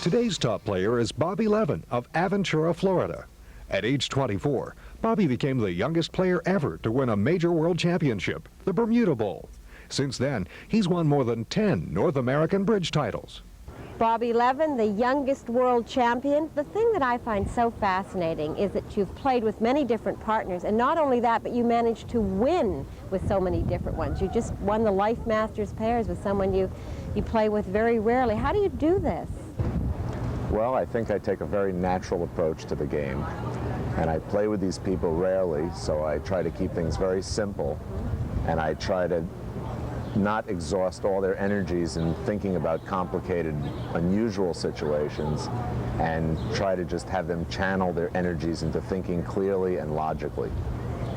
Today's top player is Bobby Levin of Aventura, Florida. At age 24, Bobby became the youngest player ever to win a major world championship, the Bermuda Bowl. Since then, he's won more than 10 North American bridge titles. Bobby Levin, the youngest world champion. The thing that I find so fascinating is that you've played with many different partners, and not only that, but you managed to win with so many different ones. You just won the Life Masters pairs with someone you play with very rarely. How do you do this? Well, I think I take a very natural approach to the game, and I play with these people rarely, so I try to keep things very simple, and I try to not exhaust all their energies in thinking about complicated, unusual situations, and try to just have them channel their energies into thinking clearly and logically.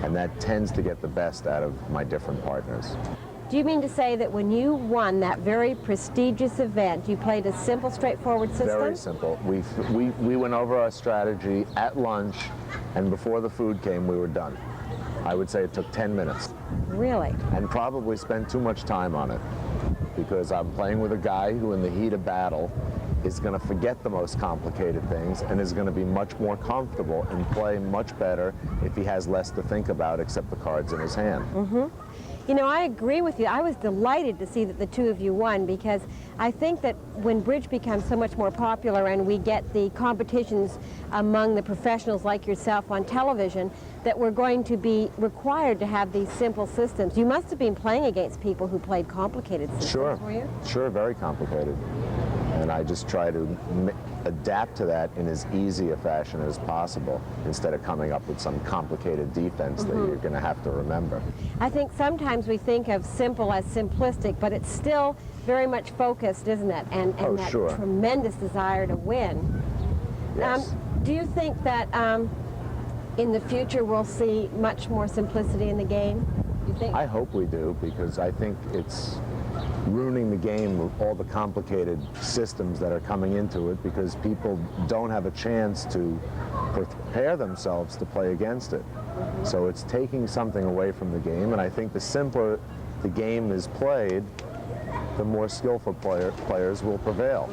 And that tends to get the best out of my different partners. Do you mean to say that when you won that very prestigious event, you played a simple, straightforward system? Very simple. We went over our strategy at lunch, and before the food came, we were done. I would say it took 10 minutes. Really? And probably spent too much time on it, because I'm playing with a guy who in the heat of battle is going to forget the most complicated things and is going to be much more comfortable and play much better if he has less to think about except the cards in his hand. Mm-hmm. You know, I agree with you. I was delighted to see that the two of you won, because I think that when bridge becomes so much more popular and we get the competitions among the professionals like yourself on television, that we're going to be required to have these simple systems. You must have been playing against people who played complicated systems, were you? Sure, very complicated. And I just try to adapt to that in as easy a fashion as possible, instead of coming up with some complicated defense that you're going to have to remember. I think sometimes we think of simple as simplistic, but it's still very much focused, isn't it? And that tremendous desire to win. Yes. Do you think that in the future we'll see much more simplicity in the game? You think? I hope we do, because I think it's ruining the game with all the complicated systems that are coming into it, because people don't have a chance to prepare themselves to play against it. So it's taking something away from the game, and I think the simpler the game is played, the more skillful players will prevail.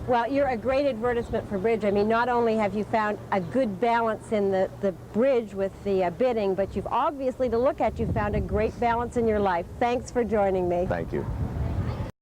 Well, you're a great advertisement for bridge. I mean, not only have you found a good balance in the bridge with the bidding, but you've obviously, to look at, you found a great balance in your life. Thanks for joining me. Thank you.